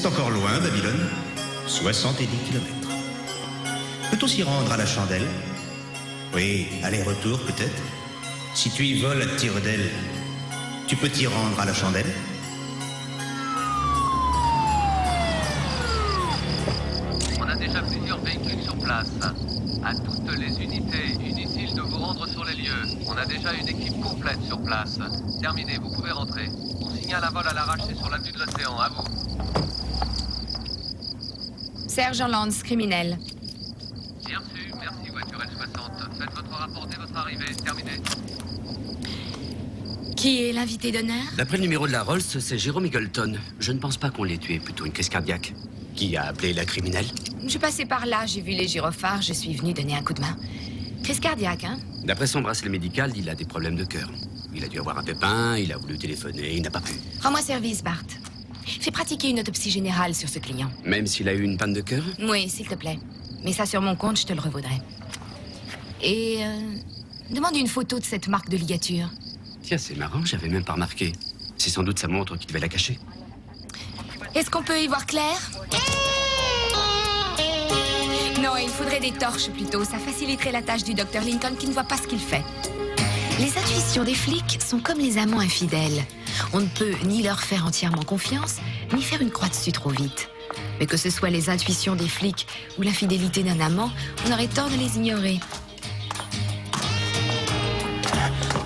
C'est encore loin, Babylone. 70 kilomètres. Peut-on s'y rendre à la chandelle? Oui, aller-retour peut-être. Si tu y voles à tire d'aile, tu peux t'y rendre à la chandelle? On a déjà plusieurs véhicules sur place. À toutes les unités, inutile de vous rendre sur les lieux. On a déjà une équipe complète sur place. Terminé, vous pouvez rentrer. On signale un vol à l'arraché sur l'avenue de l'Océan, à vous. Sergent Lance, criminel. Bien reçu, merci voiture L60. Faites votre rapport dès votre arrivée, terminé. Qui est l'invité d'honneur? D'après le numéro de la Rolls, c'est Jérôme Eagleton. Je ne pense pas qu'on l'ait tué, plutôt une crise cardiaque. Qui a appelé la criminelle? Je passais par là, j'ai vu les gyrophares, je suis venu donner un coup de main. Crise cardiaque, hein? D'après son bracelet médical, il a des problèmes de cœur. Il a dû avoir un pépin, il a voulu téléphoner, il n'a pas pu. Rends-moi service, Bart. Fais pratiquer une autopsie générale sur ce client. Même s'il a eu une panne de cœur? Oui, s'il te plaît. Mets ça sur mon compte, je te le revaudrai. Et demande une photo de cette marque de ligature. Tiens, c'est marrant, j'avais même pas remarqué. C'est sans doute sa montre qui devait la cacher. Est-ce qu'on peut y voir clair? Non, il faudrait des torches plutôt. Ça faciliterait la tâche du docteur Lincoln qui ne voit pas ce qu'il fait. Les intuitions des flics sont comme les amants infidèles. On ne peut ni leur faire entièrement confiance, ni faire une croix dessus trop vite. Mais que ce soit les intuitions des flics ou l'infidélité d'un amant, on aurait tort de les ignorer.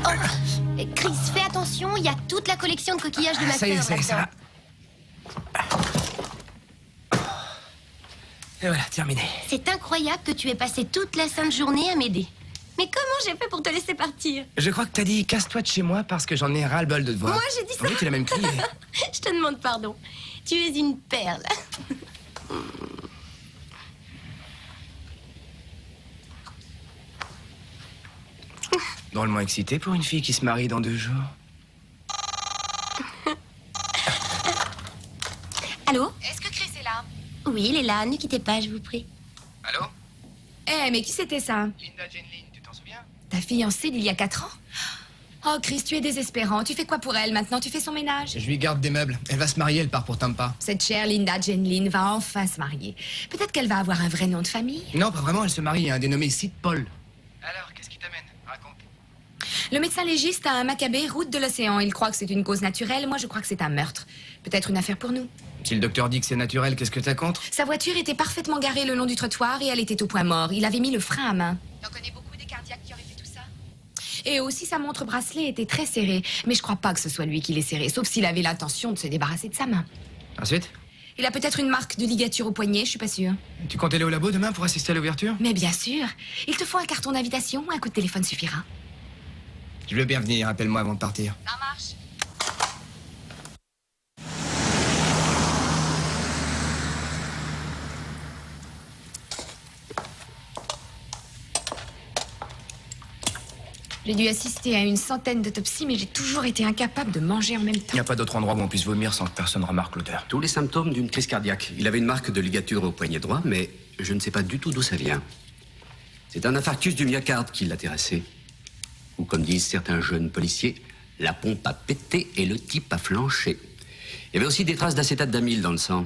Oh, Chris, fais attention, il y a toute la collection de coquillages de ma Ça y est, sœur ça là-dedans. va. Et voilà, terminé. C'est incroyable que tu aies passé toute la sainte journée à m'aider. Mais comment j'ai fait pour te laisser partir? Je crois que t'as dit casse-toi de chez moi parce que j'en ai ras-le-bol de te voir. Moi, j'ai dit ça. Oui, tu l'as même crié. Je te demande pardon. Tu es une perle. Drôlement excité pour une fille qui se marie dans 2 jours. Allô? Est-ce que Chris est là? Oui, il est là. Ne quittez pas, je vous prie. Allô? Eh, mais qui c'était ça? Linda Jenlin, tu t'en souviens? Ta fiancée d'il y a 4 ans? Oh, Chris, tu es désespérant. Tu fais quoi pour elle maintenant? Tu fais son ménage? Je lui garde des meubles. Elle va se marier, elle part pour Tampa. Cette chère Linda Jenlin va enfin se marier. Peut-être qu'elle va avoir un vrai nom de famille. Non, pas vraiment, elle se marie, un dénommé Sid Paul. Alors, qu'est-ce qui t'amène? Raconte. Le médecin légiste a un Maccabée, route de l'océan. Il croit que c'est une cause naturelle. Moi, je crois que c'est un meurtre. Peut-être une affaire pour nous. Si le docteur dit que c'est naturel, qu'est-ce que t'as contre? Sa voiture était parfaitement garée le long du trottoir et elle était au point mort. Il avait mis le frein à main. T'en connais beaucoup des cardiaques qui auraient fait tout ça? Et aussi, sa montre bracelet était très serrée. Mais je crois pas que ce soit lui qui l'ait serrée, sauf s'il avait l'intention de se débarrasser de sa main. Ensuite? Il a peut-être une marque de ligature au poignet, je suis pas sûre. Tu comptes aller au labo demain pour assister à l'ouverture? Mais bien sûr. Il te faut un carton d'invitation ou un coup de téléphone suffira. Je veux bien venir, appelle-moi avant de partir. Ça marche. J'ai dû assister à une centaine d'autopsies, mais j'ai toujours été incapable de manger en même Il temps. n'y a pas d'autre endroit où on puisse vomir sans que personne remarque l'odeur. Tous les symptômes d'une crise cardiaque. Il avait une marque de ligature au poignet droit, mais je ne sais pas du tout d'où ça vient. C'est un infarctus du myocarde qui l'a terrassé. Ou comme disent certains jeunes policiers, la pompe a pété et le type a flanché. Il y avait aussi des traces d'acétate d'amyle dans le sang.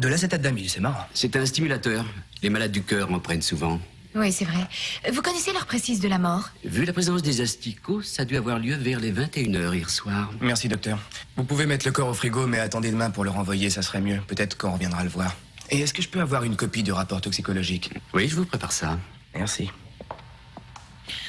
De l'acétate d'amyle, c'est marrant. C'est un stimulateur. Les malades du cœur en prennent souvent. Oui, c'est vrai. Vous connaissez l'heure précise de la mort? Vu la présence des asticots, ça a dû avoir lieu vers les 21h hier soir. Merci, docteur. Vous pouvez mettre le corps au frigo, mais attendez demain pour le renvoyer, ça serait mieux. Peut-être qu'on reviendra le voir. Et est-ce que je peux avoir une copie du rapport toxicologique? Oui, je vous prépare ça. Merci.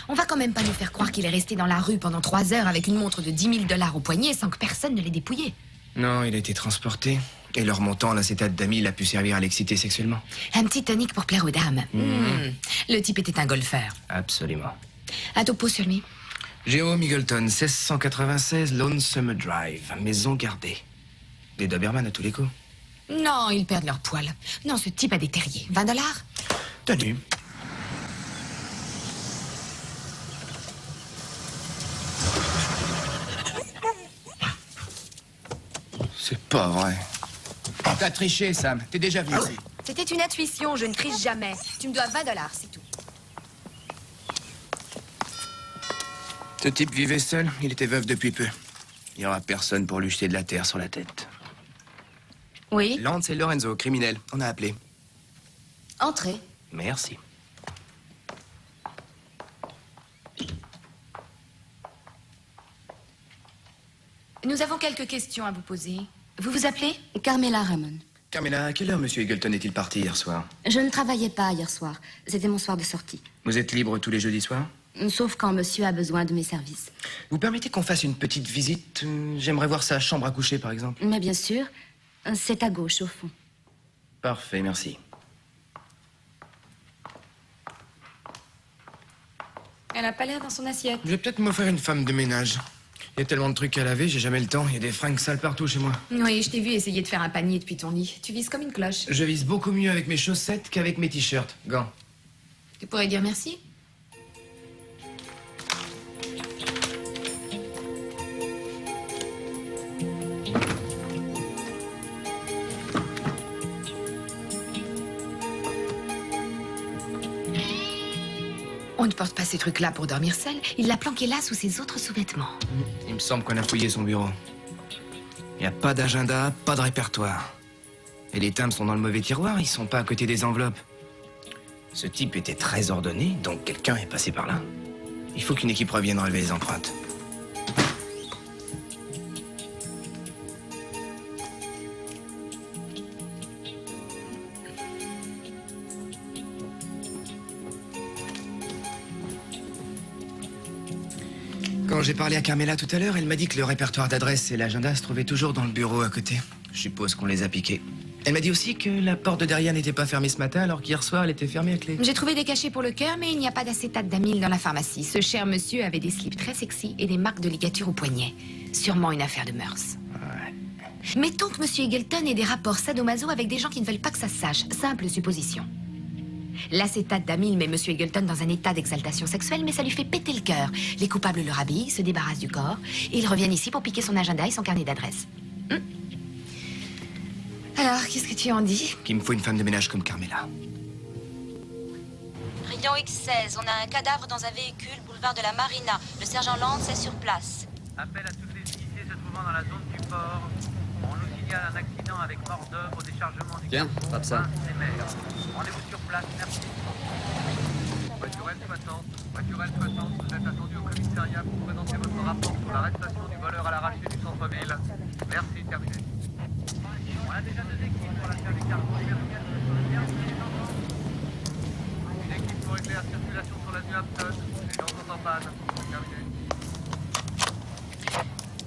On va quand même pas nous faire croire qu'il est resté dans la rue pendant 3 heures avec une montre de 10 000 $ au poignet sans que personne ne l'ait dépouillé. Non, il a été transporté. Et leur montant, l'acétate d'amyle a pu servir à l'exciter sexuellement. Un petit tonique pour plaire aux dames. Le type était un golfeur. Absolument. Un topo sur lui. Jérôme Eagleton, 1696 Lonesome Drive, maison gardée. Des Doberman à tous les coups. Non, ils perdent leur poil. Non, ce type a des terriers. 20 $? Tenu. C'est pas vrai. T'as triché, Sam. T'es déjà venu ici. C'était une intuition, je ne triche jamais. Tu me dois 20 $, c'est tout. Ce type vivait seul, il était veuf depuis peu. Il n'y aura personne pour lui jeter de la terre sur la tête. Oui. Lance et Lorenzo, criminel. On a appelé. Entrez. Merci. Nous avons quelques questions à vous poser. Vous vous appelez? Carmela Ramon. Carmela, à quelle heure Monsieur Eagleton est-il parti hier soir? Je ne travaillais pas hier soir. C'était mon soir de sortie. Vous êtes libre tous les jeudis soirs? Sauf quand monsieur a besoin de mes services. Vous permettez qu'on fasse une petite visite? J'aimerais voir sa chambre à coucher, par exemple. Mais bien sûr, c'est à gauche, au fond. Parfait, merci. Elle n'a pas l'air dans son assiette. Je vais peut-être m'offrir une femme de ménage. Il y a tellement de trucs à laver, j'ai jamais le temps. Il y a des fringues sales partout chez moi. Oui, je t'ai vu essayer de faire un panier depuis ton lit. Tu vises comme une cloche. Je vise beaucoup mieux avec mes chaussettes qu'avec mes t-shirts. Gants. Tu pourrais dire merci? On ne porte pas ces trucs-là pour dormir seul. Il l'a planqué là sous ses autres sous-vêtements. Il me semble qu'on a fouillé son bureau. Il n'y a pas d'agenda, pas de répertoire. Et les timbres sont dans le mauvais tiroir, ils sont pas à côté des enveloppes. Ce type était très ordonné, donc quelqu'un est passé par là. Il faut qu'une équipe revienne relever les empreintes. Quand j'ai parlé à Carmela tout à l'heure, elle m'a dit que le répertoire d'adresses et l'agenda se trouvaient toujours dans le bureau à côté. Je suppose qu'on les a piqués. Elle m'a dit aussi que la porte de derrière n'était pas fermée ce matin, alors qu'hier soir, elle était fermée à clé. J'ai trouvé des cachets pour le cœur, mais il n'y a pas d'acétate d'amyle dans la pharmacie. Ce cher monsieur avait des slips très sexy et des marques de ligature au poignet. Sûrement une affaire de mœurs. Ouais. Mettons que monsieur Eagleton ait des rapports sadomaso avec des gens qui ne veulent pas que ça se sache. Simple supposition. L'acétate d'amyle met monsieur Eagleton dans un état d'exaltation sexuelle, mais ça lui fait péter le cœur. Les coupables le rhabillent, se débarrassent du corps, et ils reviennent ici pour piquer son agenda et son carnet d'adresses. Alors, qu'est-ce que tu en dis? Qu'il me faut une femme de ménage comme Carmela. Rayon X16, on a un cadavre dans un véhicule, boulevard de la Marina. Le sergent Lance est sur place. Appel à toutes les unités se trouvant dans la zone du port. On nous signale un accident avec mort d'œuvre au déchargement du Tiens, carrefour frappe ça. Saint-Sémer. Rendez-vous sur place, merci. Voiturelle 60, Voiturelle 60, vous êtes attendu au commissariat pour présenter votre rapport sur l'arrestation du voleur à l'arraché du centre-ville. Merci, terminé. On a déjà 2 équipes pour l'affaire du carrefour Liberté. Une équipe pour régler la circulation sur l'avenue Hampton. Les gens sont en panne. Terminé.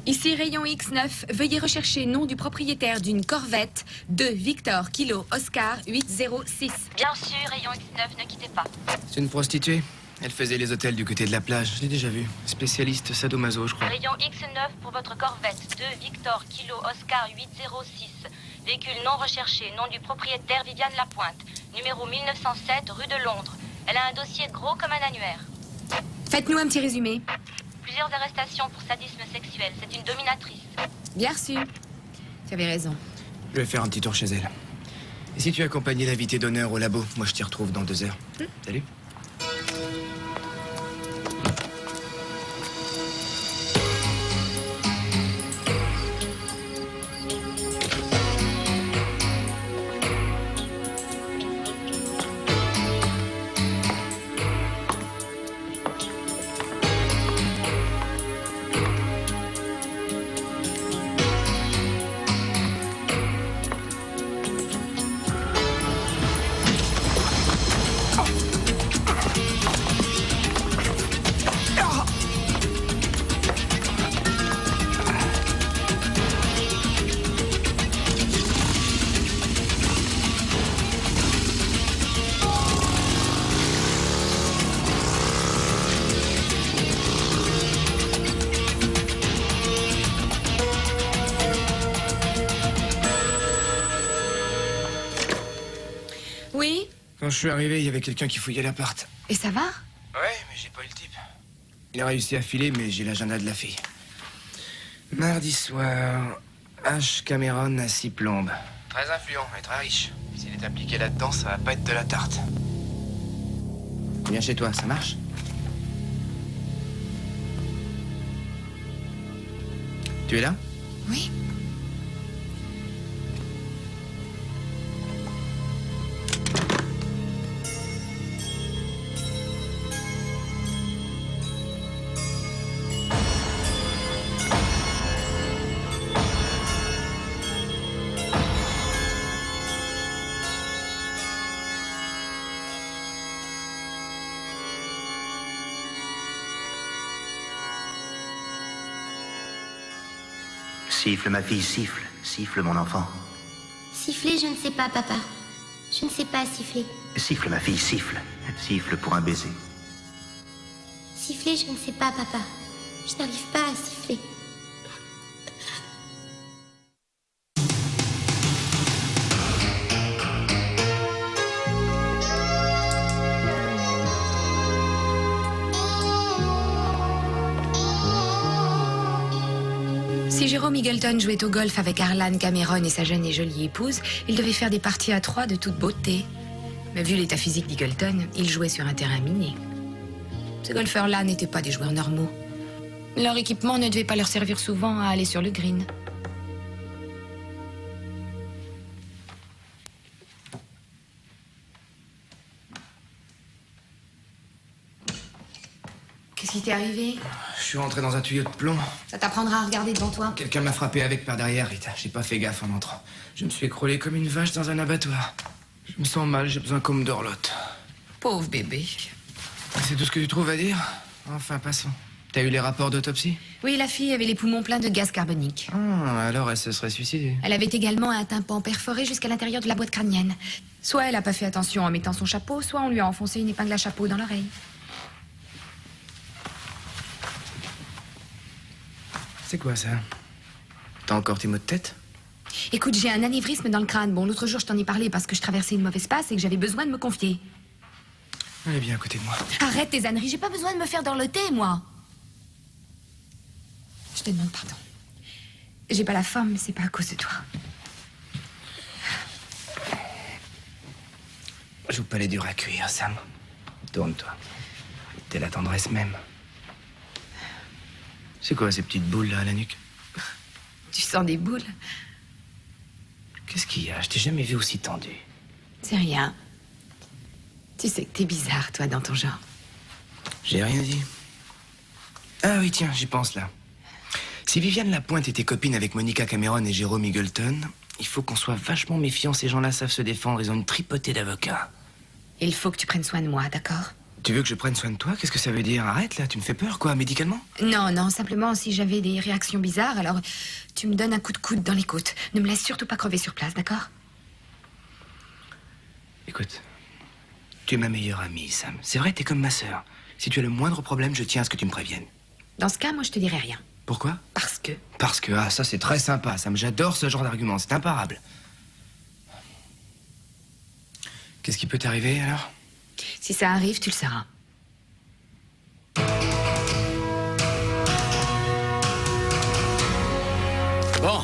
Ici Rayon X9, veuillez rechercher nom du propriétaire d'une Corvette 2 Victor Kilo Oscar 806. Bien sûr, Rayon X9, ne quittez pas. C'est une prostituée. Elle faisait les hôtels du côté de la plage. Je l'ai déjà vue. Spécialiste sadomaso, je crois. Rayon X9 pour votre Corvette 2 Victor Kilo Oscar 806. Véhicule non recherché, nom du propriétaire Viviane Lapointe. Numéro 1907, rue de Londres. Elle a un dossier gros comme un annuaire. Faites-nous un petit résumé. Plusieurs arrestations pour sadisme sexuel. C'est une dominatrice. Bien reçu. Tu avais raison. Je vais faire un petit tour chez elle. Et si tu accompagnais l'invité d'honneur au labo, moi je t'y retrouve dans 2 heures. Salut. Oui? Quand je suis arrivé, il y avait quelqu'un qui fouillait l'appart. Et ça va? Ouais, mais j'ai pas eu le type. Il a réussi à filer, mais j'ai l'agenda de la fille. Mardi soir, H. Cameron à 6 plombes. Très influent et très riche. S'il est impliqué là-dedans, ça va pas être de la tarte. Viens chez toi, ça marche? Tu es là? Oui. Siffle, ma fille, siffle. Siffle, mon enfant. Siffler, je ne sais pas, papa. Je ne sais pas siffler. Siffle, ma fille, siffle. Siffle pour un baiser. Siffler, je ne sais pas, papa. Je n'arrive pas à siffler. Si Jérôme Eagleton jouait au golf avec Arlan Cameron et sa jeune et jolie épouse, il devait faire des parties à 3 de toute beauté. Mais vu l'état physique d'Eagleton, il jouait sur un terrain miné. Ces golfeurs-là n'étaient pas des joueurs normaux. Leur équipement ne devait pas leur servir souvent à aller sur le green. Qu'est-ce qui t'est arrivé? Je suis rentré dans un tuyau de plomb. Ça t'apprendra à regarder devant toi. Quelqu'un m'a frappé avec par derrière, Rita. J'ai pas fait gaffe en entrant. Je me suis écroulé comme une vache dans un abattoir. Je me sens mal, j'ai besoin qu'on me dorlote. Pauvre bébé. C'est tout ce que tu trouves à dire? Enfin, passons. T'as eu les rapports d'autopsie? Oui, la fille avait les poumons pleins de gaz carbonique. Ah, alors elle se serait suicidée. Elle avait également un tympan perforé jusqu'à l'intérieur de la boîte crânienne. Soit elle a pas fait attention en mettant son chapeau, soit on lui a enfoncé une épingle à chapeau dans l'oreille. C'est quoi ça? T'as encore tes maux de tête? Écoute, j'ai un anévrisme dans le crâne. Bon, l'autre jour, je t'en ai parlé parce que je traversais une mauvaise passe et que j'avais besoin de me confier. Allez, viens à côté de moi. Arrête tes âneries, j'ai pas besoin de me faire dorloter, moi. Je te demande pardon. J'ai pas la forme, mais c'est pas à cause de toi. Joue pas les durs à cuire, Sam. Tourne-toi. T'es la tendresse même. C'est quoi ces petites boules là à la nuque? Tu sens des boules? Qu'est-ce qu'il y a? Je t'ai jamais vu aussi tendu. C'est rien. Tu sais que t'es bizarre, toi, dans ton genre. J'ai rien dit. Ah oui, tiens, j'y pense là. Si Viviane Lapointe était copine avec Monica Cameron et Jérôme Eagleton, il faut qu'on soit vachement méfiant. Ces gens-là savent se défendre, ils ont une tripotée d'avocats. Il faut que tu prennes soin de moi, d'accord? Tu veux que je prenne soin de toi? Qu'est-ce que ça veut dire? Arrête là, tu me fais peur quoi, médicalement? Non, non, simplement si j'avais des réactions bizarres, alors tu me donnes un coup de coude dans les côtes. Ne me laisse surtout pas crever sur place, d'accord? Écoute, tu es ma meilleure amie, Sam. C'est vrai, t'es comme ma sœur. Si tu as le moindre problème, je tiens à ce que tu me préviennes. Dans ce cas, moi, je te dirai rien. Pourquoi? Parce que... Parce que, ah, ça c'est très sympa, Sam. J'adore ce genre d'argument, c'est imparable. Qu'est-ce qui peut t'arriver alors? Si ça arrive, tu le sauras. Bon.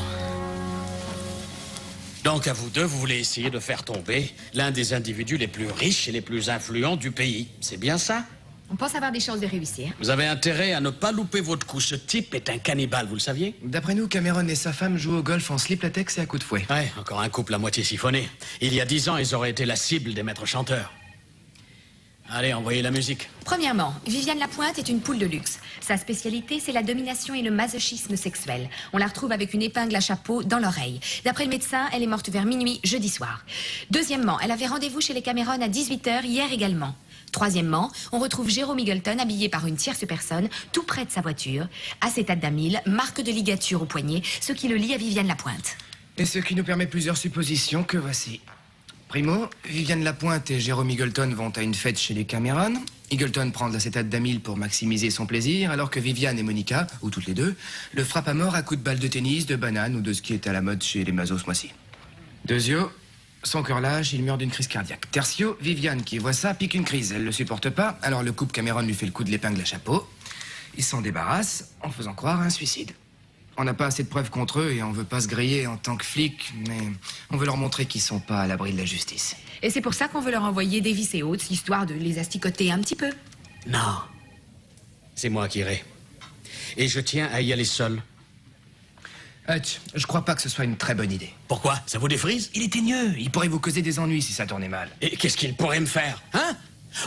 Donc à vous deux, vous voulez essayer de faire tomber l'un des individus les plus riches et les plus influents du pays. C'est bien ça? On pense avoir des chances de réussir. Vous avez intérêt à ne pas louper votre coup. Ce type est un cannibale, vous le saviez? D'après nous, Cameron et sa femme jouent au golf en slip latex et à coups de fouet. Ouais, encore un couple à moitié siphonné. Il y a 10 ans, ils auraient été la cible des maîtres chanteurs. Allez, envoyez la musique. Premièrement, Viviane Lapointe est une poule de luxe. Sa spécialité, c'est la domination et le masochisme sexuel. On la retrouve avec une épingle à chapeau dans l'oreille. D'après le médecin, elle est morte vers minuit jeudi soir. Deuxièmement, elle avait rendez-vous chez les Cameron à 18h hier également. Troisièmement, on retrouve Jérôme Eagleton habillé par une tierce personne, tout près de sa voiture. Acétate d'amyle, marque de ligature au poignet, ce qui le lie à Viviane Lapointe. Et ce qui nous permet plusieurs suppositions que voici. Primo, Viviane Lapointe et Jérôme Eagleton vont à une fête chez les Cameron. Eagleton prend de l'acétate d'amyle pour maximiser son plaisir, alors que Viviane et Monica, ou toutes les deux, le frappent à mort à coups de balles de tennis, de bananes ou de ce qui est à la mode chez les mazos ce mois-ci. Deuxio, son cœur lâche, il meurt d'une crise cardiaque. Tertio, Viviane qui voit ça pique une crise, elle le supporte pas, alors le couple Cameron lui fait le coup de l'épingle à chapeau. Il s'en débarrasse en faisant croire à un suicide. On n'a pas assez de preuves contre eux et on veut pas se griller en tant que flic, mais on veut leur montrer qu'ils sont pas à l'abri de la justice. Et c'est pour ça qu'on veut leur envoyer des vis et autres, histoire de les asticoter un petit peu. Non. C'est moi qui irai. Et je tiens à y aller seul. Hutch, je crois pas que ce soit une très bonne idée. Pourquoi? Ça vous défrise? Il est teigneux, il pourrait vous causer des ennuis si ça tournait mal. Et qu'est-ce qu'il pourrait me faire? Hein?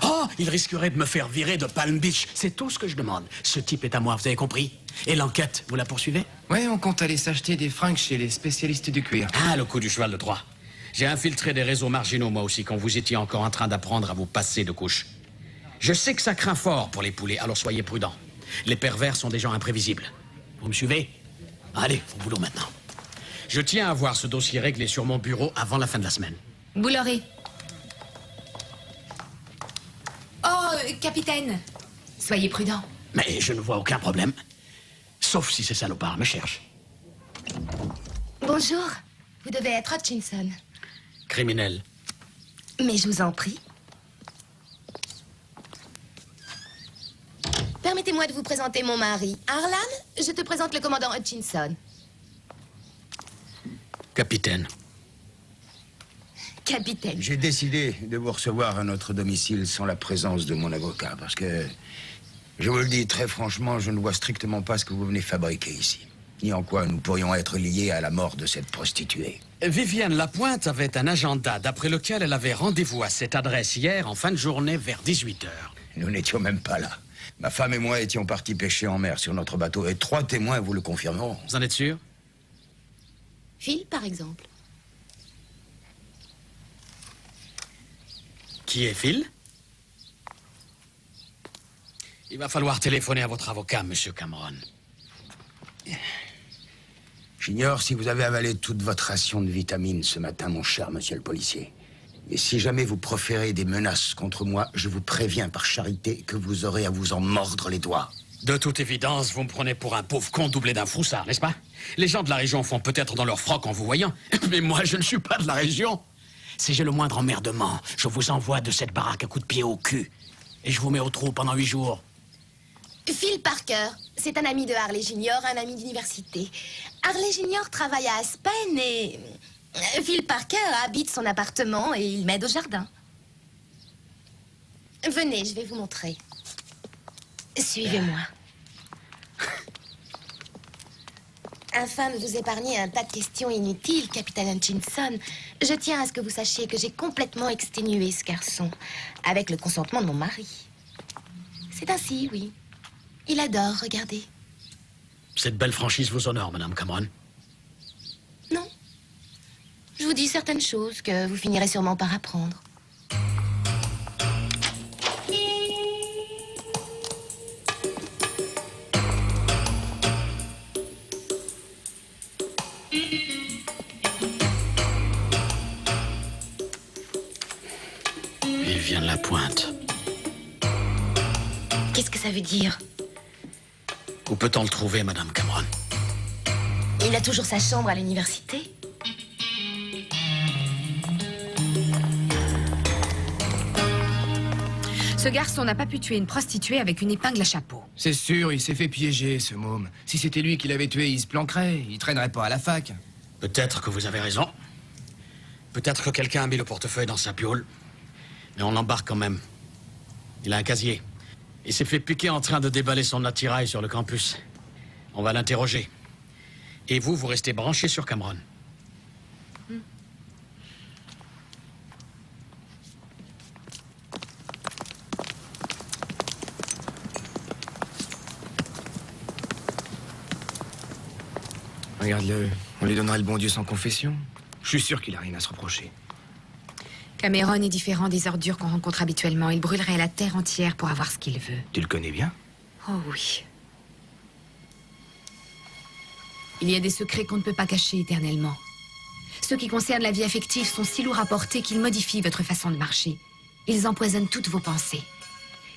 Oh, il risquerait de me faire virer de Palm Beach. C'est tout ce que je demande. Ce type est à moi, vous avez compris? Et l'enquête, vous la poursuivez? Ouais, on compte aller s'acheter des fringues chez les spécialistes du cuir. Ah, le coup du cheval de Troie. J'ai infiltré des réseaux marginaux, moi aussi, quand vous étiez encore en train d'apprendre à vous passer de couche. Je sais que ça craint fort pour les poulets, alors soyez prudents. Les pervers sont des gens imprévisibles. Vous me suivez? Allez, au boulot maintenant. Je tiens à voir ce dossier réglé sur mon bureau avant la fin de la semaine. Vous l'aurez. Oh, capitaine, soyez prudent. Mais je ne vois aucun problème. Sauf si ces salopards me cherchent. Bonjour. Vous devez être Hutchinson. Criminel. Mais je vous en prie. Permettez-moi de vous présenter mon mari. Harlan, je te présente le commandant Hutchinson. Capitaine. Capitaine. J'ai décidé de vous recevoir à notre domicile sans la présence de mon avocat, parce que, je vous le dis très franchement, je ne vois strictement pas ce que vous venez fabriquer ici, ni en quoi nous pourrions être liés à la mort de cette prostituée. Viviane Lapointe avait un agenda d'après lequel elle avait rendez-vous à cette adresse hier en fin de journée vers 18h. Nous n'étions même pas là. Ma femme et moi étions partis pêcher en mer sur notre bateau, et 3 témoins vous le confirmeront. Vous en êtes sûr? Phil, par exemple. Qui est Phil? Il va falloir téléphoner à votre avocat, monsieur Cameron. J'ignore si vous avez avalé toute votre ration de vitamines ce matin, mon cher monsieur le policier. Mais si jamais vous proférez des menaces contre moi, je vous préviens par charité que vous aurez à vous en mordre les doigts. De toute évidence, vous me prenez pour un pauvre con doublé d'un froussard, n'est-ce pas? Les gens de la région font peut-être dans leur froc en vous voyant, mais moi, je ne suis pas de la région. Si j'ai le moindre emmerdement, je vous envoie de cette baraque un coup de pied au cul. Et je vous mets au trou pendant 8 jours. Phil Parker, c'est un ami de Harley Junior, un ami d'université. Harley Junior travaille à Aspen et... Phil Parker habite son appartement et il m'aide au jardin. Venez, je vais vous montrer. Suivez-moi. Afin de vous épargner un tas de questions inutiles, capitaine Hutchinson, je tiens à ce que vous sachiez que j'ai complètement exténué ce garçon, avec le consentement de mon mari. C'est ainsi, oui. Il adore, regardez. Cette belle franchise vous honore, madame Cameron. Non. Je vous dis certaines choses que vous finirez sûrement par apprendre. Viviane Lapointe. Qu'est-ce que ça veut dire? Où peut-on le trouver, madame Cameron? Il a toujours sa chambre à l'université. Ce garçon n'a pas pu tuer une prostituée avec une épingle à chapeau. C'est sûr, il s'est fait piéger, ce môme. Si c'était lui qui l'avait tué, il se planquerait. Il traînerait pas à la fac. Peut-être que vous avez raison. Peut-être que quelqu'un a mis le portefeuille dans sa piole. Mais on l'embarque quand même. Il a un casier. Il s'est fait piquer en train de déballer son attirail sur le campus. On va l'interroger. Et vous, vous restez branché sur Cameron. Regarde-le. On lui donnera le bon Dieu sans confession. Je suis sûr qu'il a rien à se reprocher. Cameron est différent des ordures qu'on rencontre habituellement. Il brûlerait la terre entière pour avoir ce qu'il veut. Tu le connais bien? Oh oui. Il y a des secrets qu'on ne peut pas cacher éternellement. Ceux qui concernent la vie affective sont si lourds à porter qu'ils modifient votre façon de marcher. Ils empoisonnent toutes vos pensées.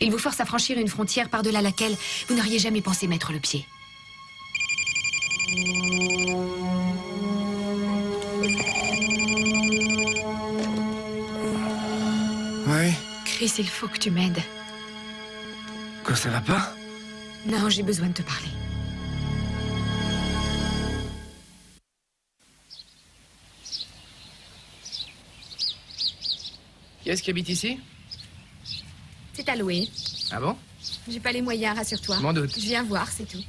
Ils vous forcent à franchir une frontière par-delà laquelle vous n'auriez jamais pensé mettre le pied. Ouais. Chris, il faut que tu m'aides. Quoi, ça va pas? Non, j'ai besoin de te parler. Qui est-ce qui habite ici? C'est à louer. Ah bon? J'ai pas les moyens, rassure-toi. Je m'en doute. Je viens voir, c'est tout.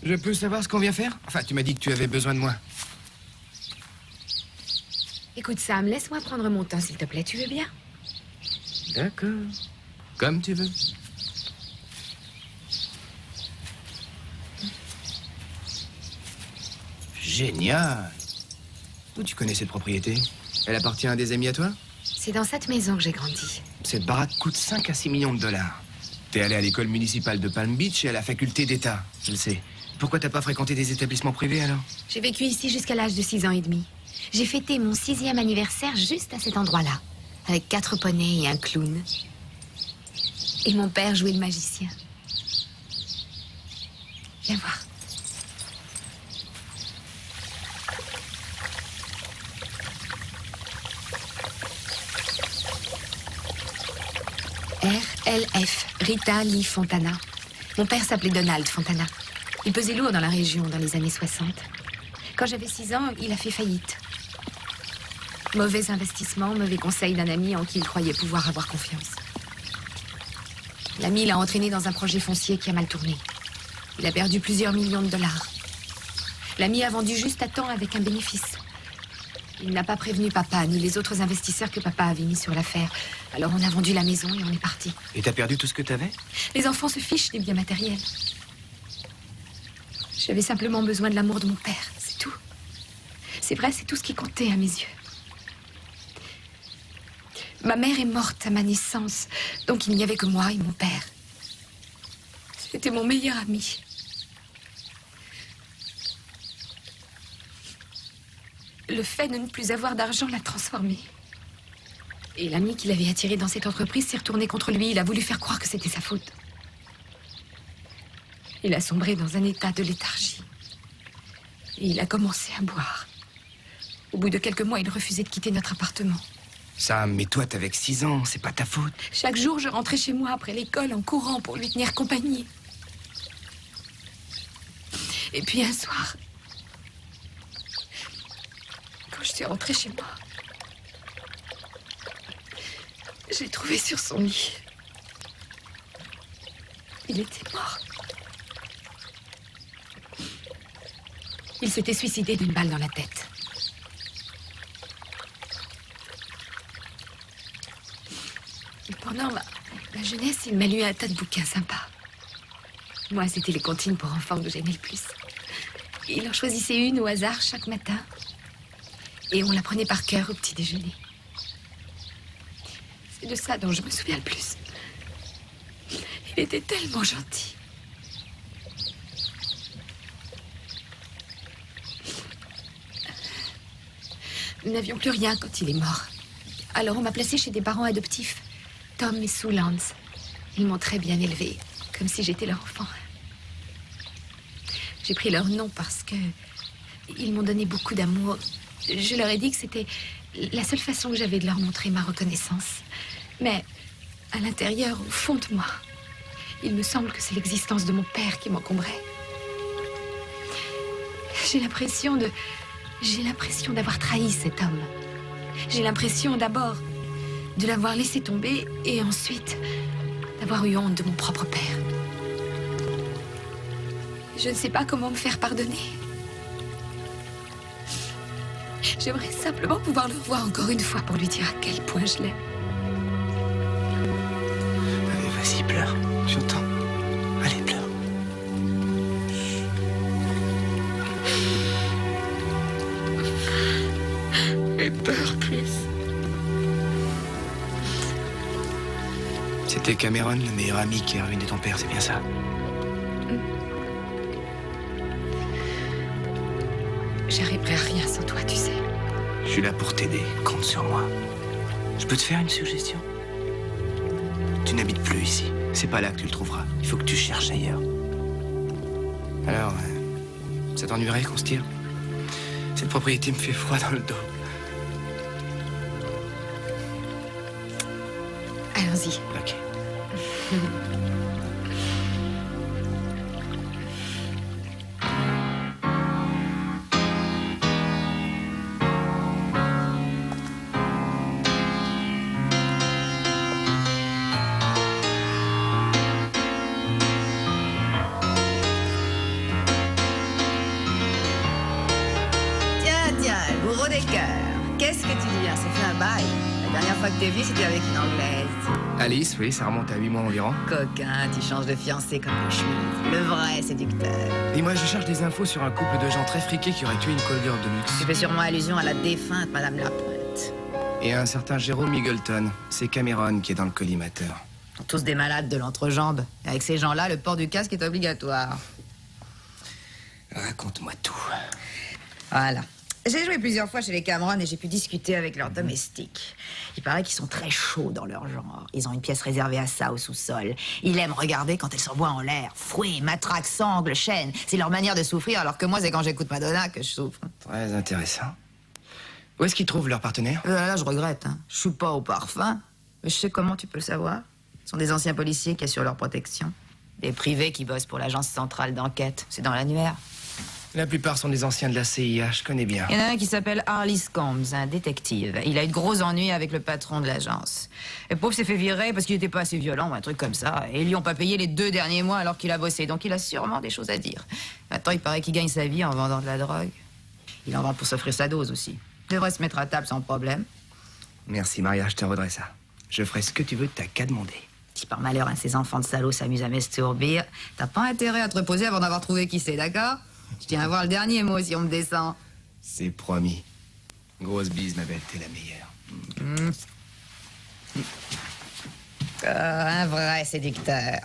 Je peux savoir ce qu'on vient faire? Enfin, tu m'as dit que tu avais besoin de moi. Écoute, Sam, laisse-moi prendre mon temps, s'il te plaît. Tu veux bien? D'accord. Comme tu veux. Génial. Où tu connais cette propriété? Elle appartient à des amis à toi? C'est dans cette maison que j'ai grandi. Cette baraque coûte 5 à 6 millions de dollars. T'es allé à l'école municipale de Palm Beach et à la faculté d'État, je le sais. Pourquoi t'as pas fréquenté des établissements privés, alors? J'ai vécu ici jusqu'à l'âge de 6 ans et demi. J'ai fêté mon 6e anniversaire juste à cet endroit-là, avec 4 poneys et un clown. Et mon père jouait le magicien. Viens voir. RLF, Rita Lee Fontana. Mon père s'appelait Donald Fontana. Il pesait lourd dans la région dans les années 60. Quand j'avais 6 ans, il a fait faillite. Mauvais investissement, mauvais conseil d'un ami en qui il croyait pouvoir avoir confiance. L'ami l'a entraîné dans un projet foncier qui a mal tourné. Il a perdu plusieurs millions de dollars. L'ami a vendu juste à temps avec un bénéfice. Il n'a pas prévenu papa, ni les autres investisseurs que papa avait mis sur l'affaire. Alors on a vendu la maison et on est parti. Et t'as perdu tout ce que t'avais? Les enfants se fichent des biens matériels. J'avais simplement besoin de l'amour de mon père, c'est tout. C'est vrai, c'est tout ce qui comptait à mes yeux. Ma mère est morte à ma naissance, donc il n'y avait que moi et mon père. C'était mon meilleur ami. Le fait de ne plus avoir d'argent l'a transformé. Et l'ami qui l'avait attiré dans cette entreprise s'est retourné contre lui. Il a voulu faire croire que c'était sa faute. Il a sombré dans un état de léthargie. Et il a commencé à boire. Au bout de quelques mois, il refusait de quitter notre appartement. Sam, mais toi, t'avais 6 ans, c'est pas ta faute. Chaque jour, je rentrais chez moi après l'école en courant pour lui tenir compagnie. Et puis un soir, quand je suis rentrée chez moi, j'ai trouvé sur son lit. Il était mort. Il s'était suicidé d'une balle dans la tête. Et pendant ma jeunesse, il m'a lu un tas de bouquins sympas. Moi, c'était les comptines pour enfants que j'aimais le plus. Il en choisissait une au hasard chaque matin. Et on la prenait par cœur au petit déjeuner. C'est de ça dont je me souviens le plus. Il était tellement gentil. Nous n'avions plus rien quand il est mort. Alors on m'a placée chez des parents adoptifs, Tom et Sue Lance. Ils m'ont très bien élevée, comme si j'étais leur enfant. J'ai pris leur nom parce que ils m'ont donné beaucoup d'amour. Je leur ai dit que c'était la seule façon que j'avais de leur montrer ma reconnaissance. Mais à l'intérieur, au fond de moi, il me semble que c'est l'existence de mon père qui m'encombrait. J'ai l'impression d'avoir trahi cet homme. J'ai l'impression d'abord de l'avoir laissé tomber et ensuite d'avoir eu honte de mon propre père. Je ne sais pas comment me faire pardonner. J'aimerais simplement pouvoir le revoir encore une fois pour lui dire à quel point je l'aime. Allez, vas-y, pleure. J'entends. Allez, pleure. J'ai peur plus. C'était Cameron, le meilleur ami qui a ruiné ton père, c'est bien ça? J'arriverai à rien sans toi, tu sais. Je suis là pour t'aider, compte sur moi. Je peux te faire une suggestion? Tu n'habites plus ici. C'est pas là que tu le trouveras. Il faut que tu cherches ailleurs. Alors, ça t'ennuierait qu'on se tire? Cette propriété me fait froid dans le dos. Allons-y. Ok. Tiens, le bourreau des cœurs. Qu'est-ce que tu deviens? Ça fait un bail. La dernière fois que t'es venu, c'était avec une Anglaise. Alice, oui, ça remonte à 8 mois environ. Coquin, tu changes de fiancé comme le chemise. Le vrai séducteur. Et moi, je cherche des infos sur un couple de gens très friqués qui auraient tué une collière de luxe. Tu fais sûrement allusion à la défunte Madame Lapointe. Et un certain Jérôme Eagleton. C'est Cameron qui est dans le collimateur. Ils sont tous des malades de l'entrejambe. Et avec ces gens-là, le port du casque est obligatoire. Raconte-moi tout. Voilà. J'ai joué plusieurs fois chez les Cameron et j'ai pu discuter avec leurs domestiques. Il paraît qu'ils sont très chauds dans leur genre. Ils ont une pièce réservée à ça au sous-sol. Ils aiment regarder quand elles s'envoient en l'air. Fouet, matraque, sangle, chaîne. C'est leur manière de souffrir, alors que moi, c'est quand j'écoute Madonna que je souffre. Très intéressant. Où est-ce qu'ils trouvent leur partenaire? Là, je regrette. Hein. Je suis pas au parfum. Mais je sais comment tu peux le savoir. Ce sont des anciens policiers qui assurent leur protection. Des privés qui bossent pour l'agence centrale d'enquête. C'est dans l'annuaire. La plupart sont des anciens de la CIA, je connais bien. Il y en a un qui s'appelle Harley Scombs, un détective. Il a eu de gros ennuis avec le patron de l'agence. Le pauvre s'est fait virer parce qu'il était pas assez violent ou un truc comme ça. Et ils lui ont pas payé les 2 derniers mois alors qu'il a bossé. Donc il a sûrement des choses à dire. Maintenant, il paraît qu'il gagne sa vie en vendant de la drogue. Il en vend pour s'offrir sa dose aussi. Il devrait se mettre à table sans problème. Merci, Maria, je te redresse ça. Je ferai ce que tu veux, t'as qu'à demander. Si par malheur un de ces enfants de salauds s'amuse à m'estourbir, t'as pas intérêt à te reposer avant d'avoir trouvé qui c'est, d'accord? Je tiens à voir le dernier mot si on me descend. C'est promis. Grosse bise, ma belle, t'es la meilleure. Un vrai séducteur.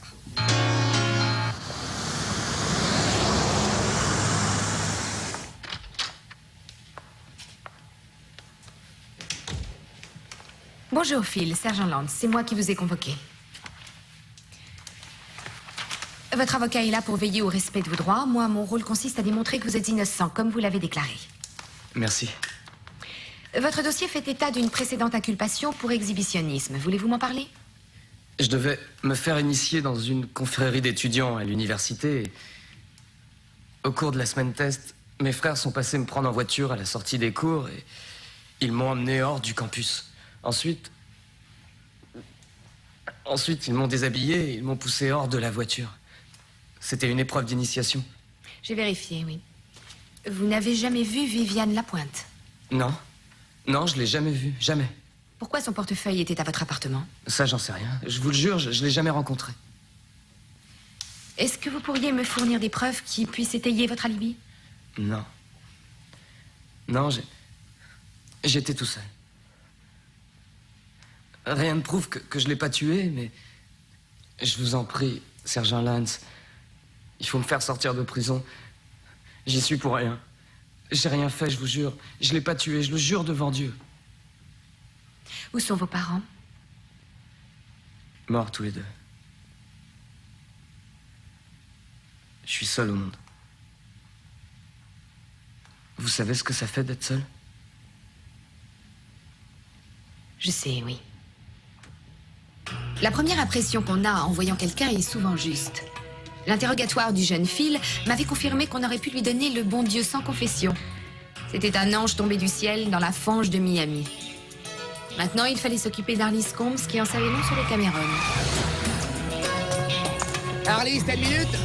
Bonjour, Phil, Sergent Lance. C'est moi qui vous ai convoqué. Votre avocat est là pour veiller au respect de vos droits. Moi, mon rôle consiste à démontrer que vous êtes innocent, comme vous l'avez déclaré. Merci. Votre dossier fait état d'une précédente inculpation pour exhibitionnisme. Voulez-vous m'en parler? Je devais me faire initier dans une confrérie d'étudiants à l'université. Et au cours de la semaine test, mes frères sont passés me prendre en voiture à la sortie des cours et ils m'ont emmené hors du campus. Ensuite, ils m'ont déshabillé et ils m'ont poussé hors de la voiture. C'était une épreuve d'initiation. J'ai vérifié, oui. Vous n'avez jamais vu Viviane Lapointe? Non. Non, je l'ai jamais vue. Jamais. Pourquoi son portefeuille était à votre appartement? Ça, j'en sais rien. Je vous le jure, je l'ai jamais rencontrée. Est-ce que vous pourriez me fournir des preuves qui puissent étayer votre alibi? Non. Non, j'étais tout seul. Rien ne prouve que je l'ai pas tué, mais... Je vous en prie, Sergent Lance. Il faut me faire sortir de prison. J'y suis pour rien. J'ai rien fait, je vous jure. Je l'ai pas tué, je le jure devant Dieu. Où sont vos parents? Morts tous les deux. Je suis seul au monde. Vous savez ce que ça fait d'être seul? Je sais, oui. La première impression qu'on a en voyant quelqu'un est souvent juste. L'interrogatoire du jeune Phil m'avait confirmé qu'on aurait pu lui donner le bon Dieu sans confession. C'était un ange tombé du ciel dans la fange de Miami. Maintenant, il fallait s'occuper d'Harley Scombs qui en savait long sur les Cameron. Harley, c'est une minute?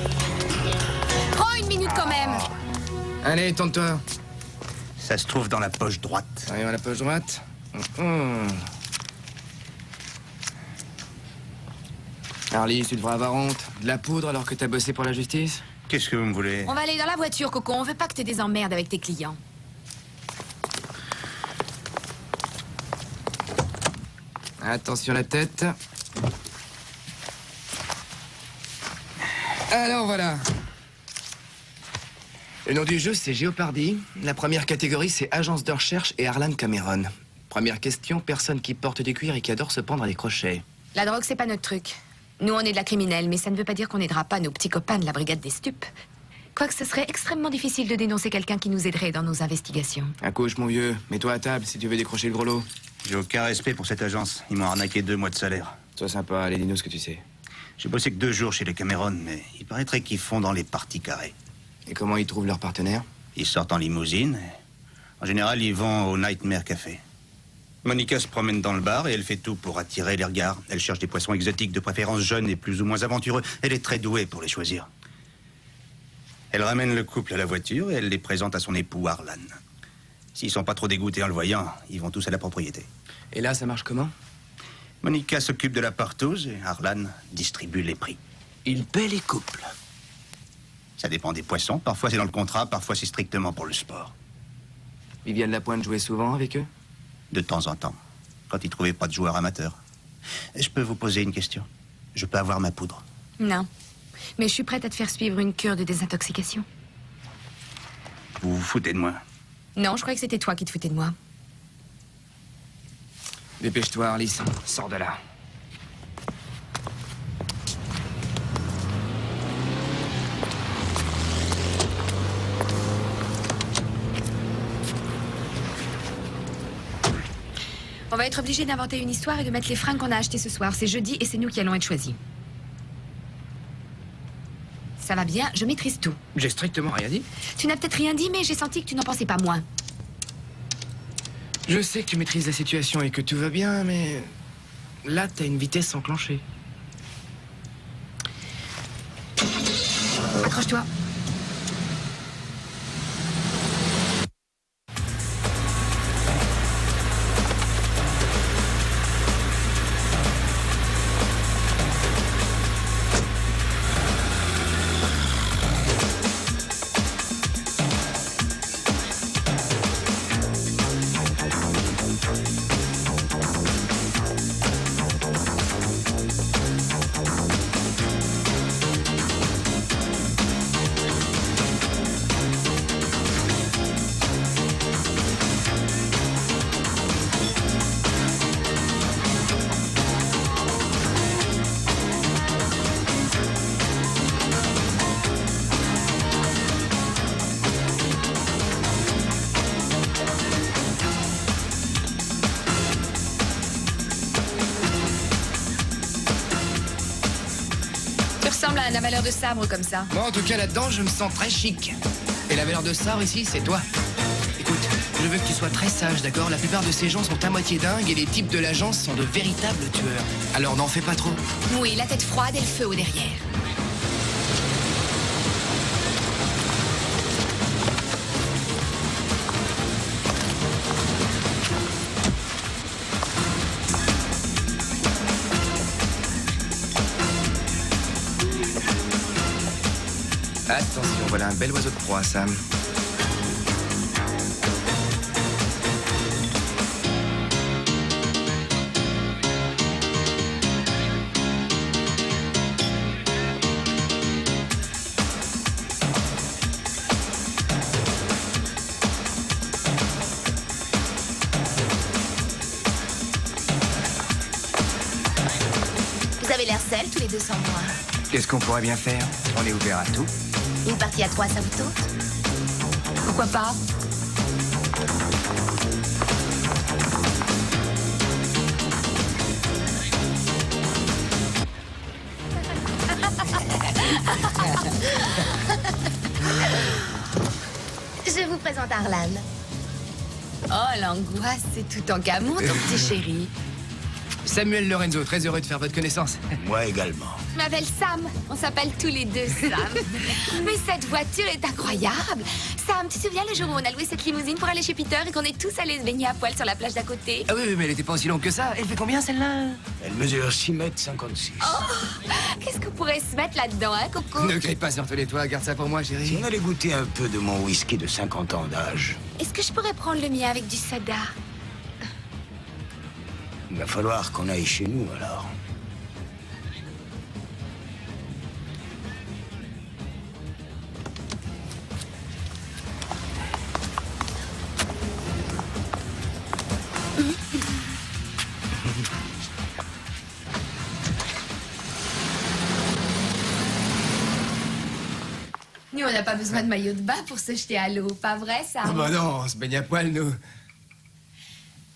Prends une minute quand même! Allez, tourne-toi. Ça se trouve dans la poche droite. Arrive à la poche droite. Harley, tu devrais avoir honte. De la poudre alors que t'as bossé pour la justice? Qu'est-ce que vous me voulez? On va aller dans la voiture, Coco. On veut pas que t'aies des emmerdes avec tes clients. Attention la tête. Alors voilà. Le nom du jeu, c'est Jeopardy. La première catégorie, c'est agence de recherche et Harlan Cameron. Première question, personne qui porte du cuir et qui adore se pendre à des crochets. La drogue, c'est pas notre truc. Nous, on est de la criminelle, mais ça ne veut pas dire qu'on n'aidera pas nos petits copains de la brigade des stupes. Quoique ce serait extrêmement difficile de dénoncer quelqu'un qui nous aiderait dans nos investigations. Accouche, mon vieux. Mets-toi à table si tu veux décrocher le gros lot. J'ai aucun respect pour cette agence. Ils m'ont arnaqué 2 mois de salaire. Sois sympa, allez, dis-nous ce que tu sais. J'ai bossé que 2 jours chez les Cameron, mais il paraîtrait qu'ils font dans les parties carrées. Et comment ils trouvent leur partenaire? Ils sortent en limousine. En général, ils vont au Nightmare Café. Monica se promène dans le bar et elle fait tout pour attirer les regards. Elle cherche des poissons exotiques, de préférence jeunes et plus ou moins aventureux. Elle est très douée pour les choisir. Elle ramène le couple à la voiture et elle les présente à son époux Harlan. S'ils sont pas trop dégoûtés en le voyant, ils vont tous à la propriété. Et là, ça marche comment? Monica s'occupe de la partouze et Harlan distribue les prix. Il paie les couples. Ça dépend des poissons. Parfois c'est dans le contrat, parfois c'est strictement pour le sport. Viviane Lapointe jouait souvent avec eux? De temps en temps, quand ils trouvaient pas de joueurs amateurs. Je peux vous poser une question? Je peux avoir ma poudre. Non. Mais je suis prête à te faire suivre une cure de désintoxication. Vous vous foutez de moi? Non, je croyais que c'était toi qui te foutais de moi. Dépêche-toi, Arliss. Sors de là. On va être obligé d'inventer une histoire et de mettre les fringues qu'on a achetées ce soir. C'est jeudi et c'est nous qui allons être choisis. Ça va bien, je maîtrise tout. J'ai strictement rien dit. Tu n'as peut-être rien dit, mais j'ai senti que tu n'en pensais pas moins. Je sais que tu maîtrises la situation et que tout va bien, mais... Là, t'as une vitesse enclenchée. Accroche-toi. ressemble à un avaleur de sabre comme ça. Moi, en tout cas, là-dedans, je me sens très chic. Et la valeur de sabre ici, c'est toi. Écoute, je veux que tu sois très sage, d'accord? La plupart de ces gens sont à moitié dingues et les types de l'agence sont de véritables tueurs. Alors n'en fais pas trop. Oui, la tête froide et le feu au derrière. Attention, voilà un bel oiseau de proie, Sam. Vous avez l'air seuls tous les deux sans moi. Qu'est-ce qu'on pourrait bien faire? On est ouvert à tout. Une partie à 3, ça vous tente? Pourquoi pas? Je vous présente Arlan. Oh, l'angoisse, c'est tout en gamon, ton petit chéri. Samuel Lorenzo, très heureux de faire votre connaissance. Moi également. Je m'appelle Sam. On s'appelle tous les deux Sam. Mais cette voiture est incroyable. Sam, tu te souviens le jour où on a loué cette limousine pour aller chez Peter et qu'on est tous allés se baigner à poil sur la plage d'à côté? Ah oui, mais elle était pas aussi longue que ça. Elle fait combien, celle-là? Elle mesure 6 mètres 56. Qu'est-ce qu'on pourrait se mettre là-dedans, hein, Coco? Ne crie pas sur tous les toits, garde ça pour moi, Si chérie. on allait goûter un peu de mon whisky de 50 ans d'âge, Est-ce que je pourrais prendre le mien avec du soda? il va falloir qu'on aille chez nous, alors. Nous, on n'a pas besoin de maillot de bain pour se jeter à l'eau, pas vrai, Sam? Ah bah non, on se baigne à poil, nous.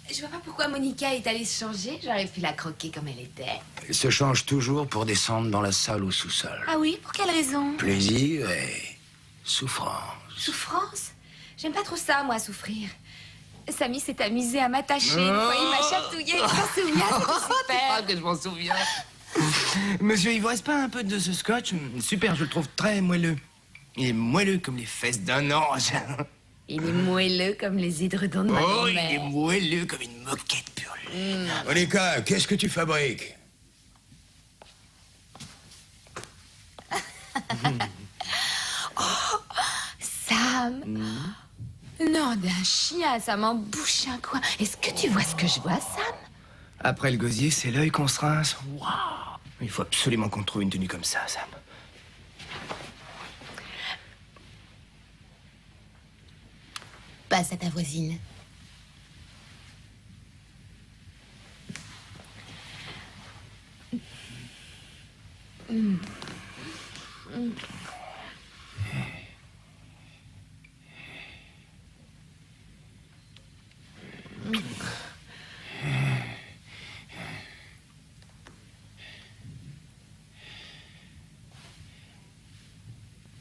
Je vois pas pourquoi Monica est allée se changer. J'aurais pu la croquer comme elle était. Elle se change toujours pour descendre dans la salle au sous-sol. Ah oui, pour quelle raison? Plaisir et souffrance. Souffrance? J'aime pas trop ça, moi, souffrir. Samy s'est amusé à m'attacher. Une fois, il m'a chatouillé. Tu t'en souviens? C'était super. que je m'en souviens. Monsieur, il vous reste pas un peu de ce scotch? Super, je le trouve très moelleux. Il est moelleux comme les fesses d'un ange. Il est moelleux comme les édredons de ma Oh, il grand-mère. est moelleux comme une moquette pure. Monica, qu'est-ce que tu fabriques? Sam. Non, d'un chien, ça m'en bouche un coin. Est-ce que tu vois ce que je vois, Sam? Après le gosier, c'est l'œil qu'on se rince. Waouh! Il faut absolument qu'on trouve une tenue comme ça, Sam. Passe à ta voisine.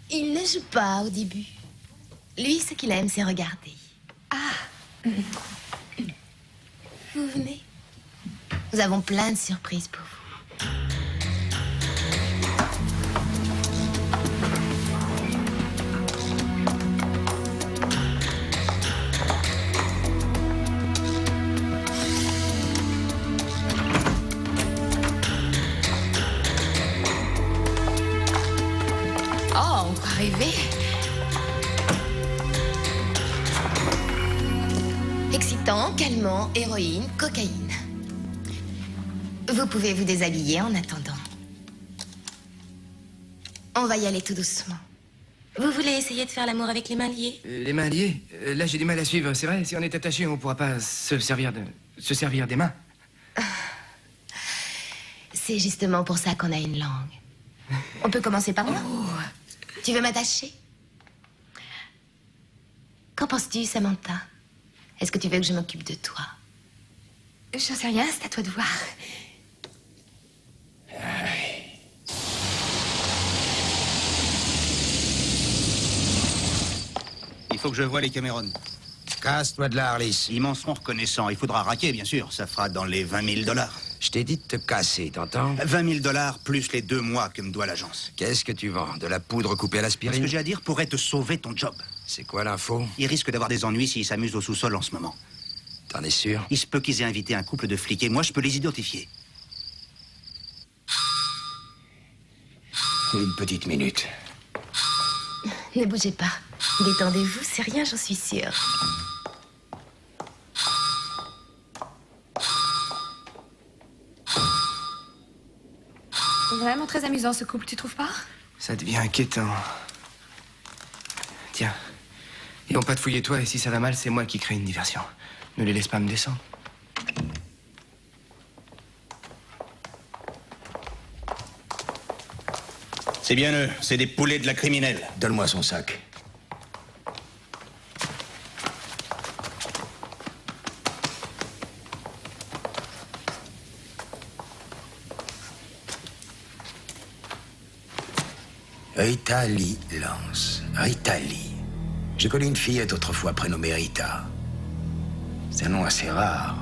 Il ne joue pas au début. Lui, ce qu'il aime, c'est regarder. Ah. Vous venez? Nous avons plein de surprises pour vous. Oh, on croit rêver. Excitant, calmant, héroïne, cocaïne. Vous pouvez vous déshabiller en attendant. On va y aller tout doucement. Vous voulez essayer de faire l'amour avec les mains liées? Les mains liées? Là, j'ai du mal à suivre. C'est vrai, si on est attaché, on pourra pas se servir des mains. C'est justement pour ça qu'on a une langue. On peut commencer par moi. Tu veux m'attacher? Qu'en penses-tu, Samantha? Est-ce que tu veux que je m'occupe de toi? J'en sais rien, c'est à toi de voir. Il faut que je voie les Cameron. Casse-toi de là, Harlis. Ils m'en seront reconnaissants. Il faudra raquer, bien sûr. Ça fera dans les 20 000 $. Je t'ai dit de te casser, t'entends? 20 000 $ plus les 2 mois que me doit l'agence. Qu'est-ce que tu vends? De la poudre coupée à Ce l'aspirine? que j'ai à dire pourrait te sauver ton job. C'est quoi l'info? Il risque d'avoir des ennuis s'il s'amuse au sous-sol en ce moment. T'en es sûr? Il se peut qu'ils aient invité un couple de flics et moi, je peux les identifier. Une petite minute. Ne bougez pas. Détendez-vous, c'est rien, j'en suis sûre. Vraiment très amusant ce couple, tu trouves pas? Ça devient inquiétant. Tiens, ils vont pas te fouiller toi, et si ça va mal, c'est moi qui crée une diversion. Ne les laisse pas me descendre. C'est bien eux, c'est des poulets de la criminelle. Donne-moi son sac. Rita Lee Lance. Rita Lee. J'ai connu une fillette autrefois prénommée Rita. C'est un nom assez rare.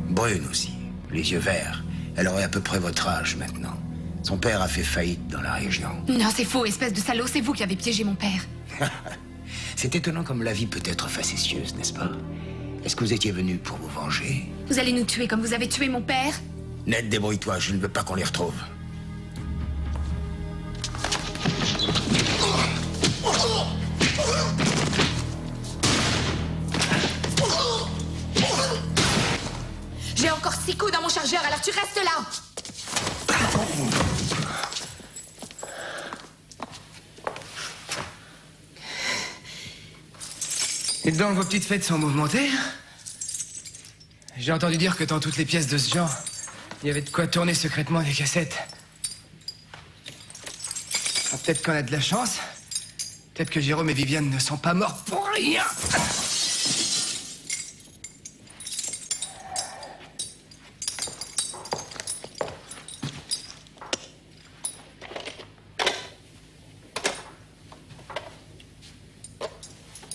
Brune aussi, les yeux verts. Elle aurait à peu près votre âge maintenant. Son père a fait faillite dans la région. Non, c'est faux, espèce de salaud, c'est vous qui avez piégé mon père. C'est étonnant comme la vie peut être facétieuse, n'est-ce pas? Est-ce que vous étiez venu pour vous venger? Vous allez nous tuer comme vous avez tué mon père? Ned, débrouille-toi, je ne veux pas qu'on les retrouve. J'ai encore 6 coups dans mon chargeur, alors tu restes là. Et donc, vos petites fêtes sont mouvementées? J'ai entendu dire que dans toutes les pièces de ce genre, il y avait de quoi tourner secrètement des cassettes. Ah, peut-être qu'on a de la chance. Peut-être que Jérôme et Viviane ne sont pas morts pour rien.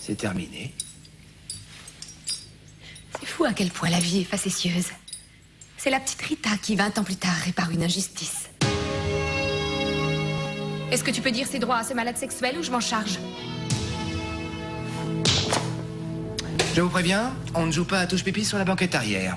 C'est terminé. C'est fou à quel point la vie est facétieuse. C'est la petite Rita qui, 20 ans plus tard, répare une injustice. Est-ce que tu peux dire ses droits à ce malade sexuel ou je m'en charge? Je vous préviens, on ne joue pas à touche-pipi sur la banquette arrière.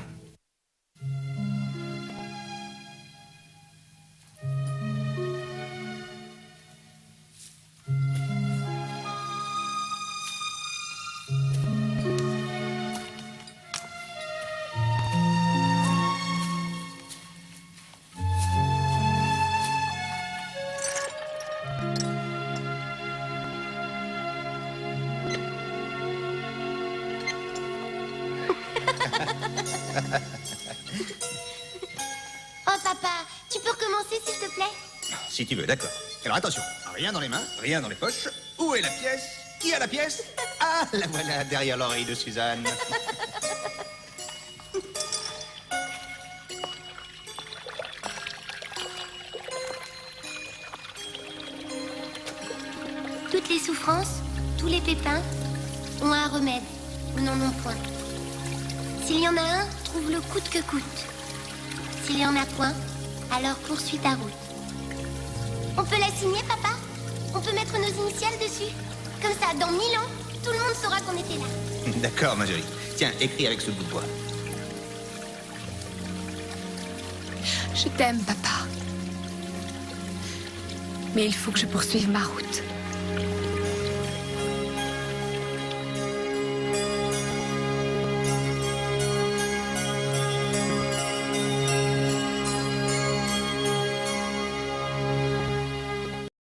Oh, papa, tu peux recommencer, s'il te plaît? Si tu veux, d'accord. Alors attention, rien dans les mains, rien dans les poches. Où est la pièce? Qui a la pièce? Ah, la voilà, derrière l'oreille de Suzanne. Toutes les souffrances, tous les pépins ont un remède, ou n'en ont point. S'il y en a un, trouve-le coûte que coûte. S'il y en a point, alors poursuis ta route. On peut la signer, papa? On peut mettre nos initiales dessus? Comme ça, dans 1000 ans, tout le monde saura qu'on était là. D'accord, Marjorie. Tiens, écris avec ce bout de bois. Je t'aime, papa. Mais il faut que je poursuive ma route.